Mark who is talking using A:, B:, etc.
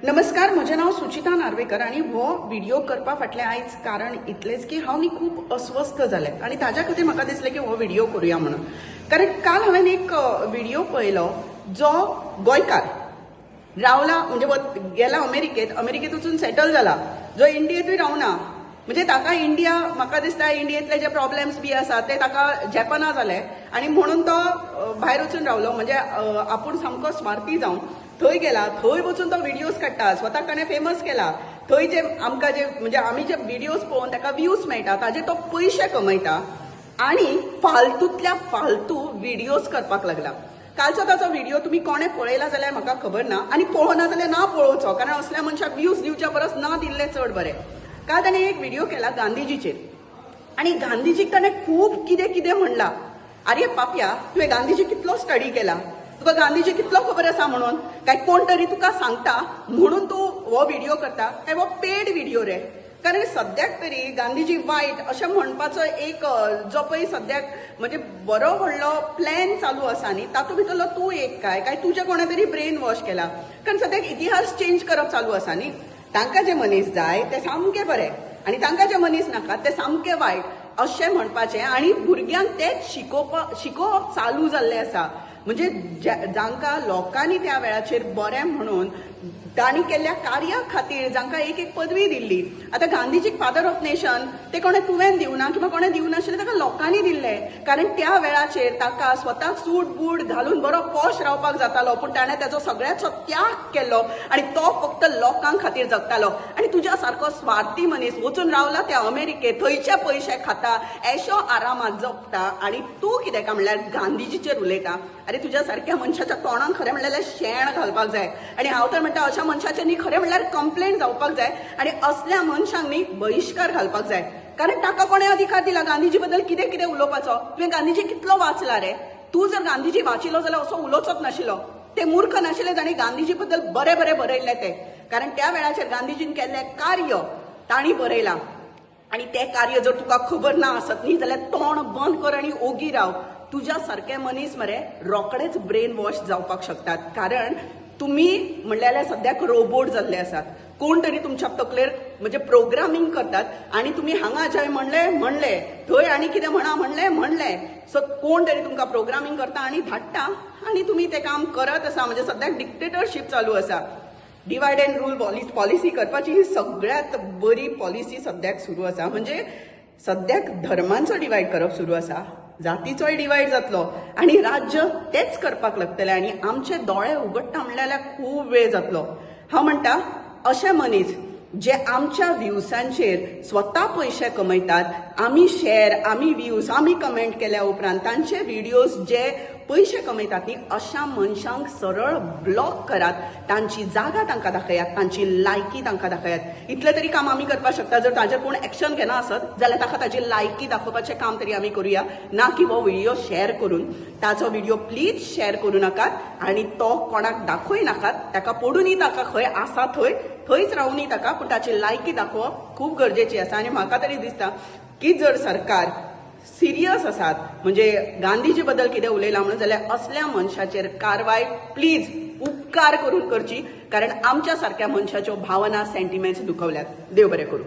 A: नमस्कार, म्हजें नांव सुचिता नार्वेकर आणि हो व्हिडिओ करपा फाटलें आयज कारण इतलेंच की हांव न्ही खूब अस्वस्थ जालें आणि ताज्या खातीर म्हाका दिसलें की हो व्हिडिओ करुया म्हणून. कारण काल हांवें एक व्हिडिओ पळयलो जो गोंयकार रावला म्हणजे गेला अमेरिकेत वचून सेटल जाला, जो इंडियेंतूय रावना. म्हणजे ताका इंडिया, म्हाका दिसता इंडियेंतले जे प्रॉब्लेम्स बी आसा ते ताका झेपना जाले आणि म्हणून तो भायर वचून रावलो. म्हणजे आपूण सामको स्वार्थी जावन थंय गेला, थंय वचून तो व्हिडिओज काडटा, स्वताक ताणें फेमस केला. थंय जे आमकां जे म्हणजे आमी जे व्हिडिओज पळोवन ताका व्ह्यूज मेळटा, ताजे तो पयशे कमयता आणि फालतूंतल्या फालतू व्हिडिओज करपाक लागला. कालचो ताचो व्हिडिओ तुम्ही कोणे पळयला जाल्यार म्हाका खबर ना आणि पळोवना जाल्यार ना पळोवचो, कारण असल्या मनशाक व्ह्यूज दिवच्या परस ना दिल्ले चड बरें. काल ताणें एक व्हिडिओ केला गांधीजीचेर आणि गांधीजीक ताणें खूब कितें कितें म्हणला. आरे पाप्या, तुवें गांधीजी कितलो स्टडी केला, तुका गांधीजी कितलो खबर आसा म्हणून, काय कोण तरी तुका सांगता म्हणून तूं हो व्हिडिओ करता, काय हो पेड व्हिडिओ रे? कारण सद्याक तरी गांधीजी वायट अशें म्हणपाचो एक जो पळय सद्याक म्हणजे बरो व्हडलो प्लॅन चालू आसा न्ही, तातूंत भितरलो तूं एक काय तुजें कोणें तरी ब्रेन वॉश केला. कारण सद्याक इतिहास चेंज करप चालू आसा न्ही. तांकां जे मनीस जाय ते सामके बरे आणि तांकां जे मनीस नाका ते सामके वायट अशें म्हणपाचें आणि भुरग्यांक तेच शिकोवप चालू जाल्लें आसा. म्हणजे जांकां लोकांनी त्या वेळाचेर बरें म्हणून तांणी केल्ल्या कार्या खातीर जांकां एक एक पदवी दिल्ली. आतां गांधीजीक फादर ऑफ नेशन ते कोणें तुवें दिवना किंवा कोणें दिवनाशिल्लें, ताका लोकांनी दिल्लें. कारण त्या वेळाचेर ताका स्वताक सूट बूट घालून बरो पॉश रावपाक जातालो, पूण ताणें ताचो सगळ्याचो त्याग केलो आणि तो फक्त लोकां खातीर जगतालो. आणि तुज्या सारको स्वार्थी मनीस वचून रावला त्या अमेरिकेत, थंयचे पयशे खाता, ऐशो आरामात जगता आणि तूं कितें काय म्हणल्यार गांधीजीचेर उलयता. अरे तुज्या सारक्या मनशाच्या तोंडान खरें म्हणल्यार शेण घालपाक जाय. आणि हांव तर म्हणटा अशा मनशाचेर न्ही खरें म्हणल्यार कंप्लेंट जावपाक जाय आणि असल्या मनशांक न्ही बहिष्कार घालपाक जाय. कारण ताका कोणें अधिकार दिला गांधीजी बद्दल कितें कितें उलोवपाचो? तुवें गांधीजी कितलो वाचला रे? तूं जर गांधीजी वाचिलो जाल्यार असो उलोवचोच नाशिल्लो. ते मूर्ख नाशिल्ले जाणी गांधीजी बद्दल बरें बरें बरयल्लें ते. कारण त्या वेळाचेर गांधीजीन केल्लें कार्य तांणी बरयलां आणि तें कार्य जर तुका खबर ना आसत न्ही जाल्यार तोंड बंद कर आणि ओगी राव. तुज्या सारके मनीस मरे रोकडेच ब्रेन वॉश जावपाक शकतात. कारण तुम्ही म्हणलेले सद्याक रोबोट जाल्ले आसात. कोण तरी तुमच्या तकलेर म्हणजे प्रोग्रामिंग करतात आणि तुम्ही हांगा जय म्हणले थंय आणि कितें म्हणले. सो कोण तरी तुमकां प्रोग्रामिंग करता आणि धाडटा आणि तुम्ही ते काम करत आसा. म्हणजे सद्याक डिक्टेटरशीप चालू आसा. डिवायड अँड रूल पॉलिसी करपाची ही सगळ्यात बरी पॉलिसी सद्याक सुरू आसा. म्हणजे सद्याक धर्मांचो डिवायड करप सुरू आसा, जातीचोय डिवायड जातलो आणि राज्य तेच करपाक लागतले आणि आमचे दोळे उगडटा म्हणल्यार खूब वेळ जातलो. हांव म्हणटा अशे मनीस जे आमच्या व्ह्यूसांचेर स्वता पयशे कमयतात, आमी शेअर, आमी व्ह्यूज, आमी कमेंट केल्या उपरांत तांचे व्हिडिओज जे पयशे कमयतात न्ही, अशा मनशांक सरळ ब्लॉक करात. तांची जागा तांकां दाखयात, तांची लायकी तांकां दाखयात. इतलें तरी काम आमी करपाक शकता. जर ताजेर कोण एक्शन घेना आसत जाल्यार ताका ताची लायकी दाखोवपाचें काम तरी आमी करुया. ना की हो व्हिडिओ शेअर करून. ताचो व्हिडिओ प्लीज शेअर करूं नाकात आणि तो कोणाक दाखोय नाकात. ताका पडूनय ताका खंय आसा थंयच रावूनी ताका, पूण ताची लायकी दाखोवप खूब गरजेची आसा. आणि म्हाका तरी दिसता की जर सरकार सिरियस आसात म्हणजे गांधीजी बद्दल कितें उलयलां म्हणून, जाल्यार असल्या मनशाचेर कारवाय प्लीज उपकार करून करची. कारण आमच्या सारक्या मनशाच्यो भावना सेंटिमेंट्स दुखवल्यात. देव बरें करूं.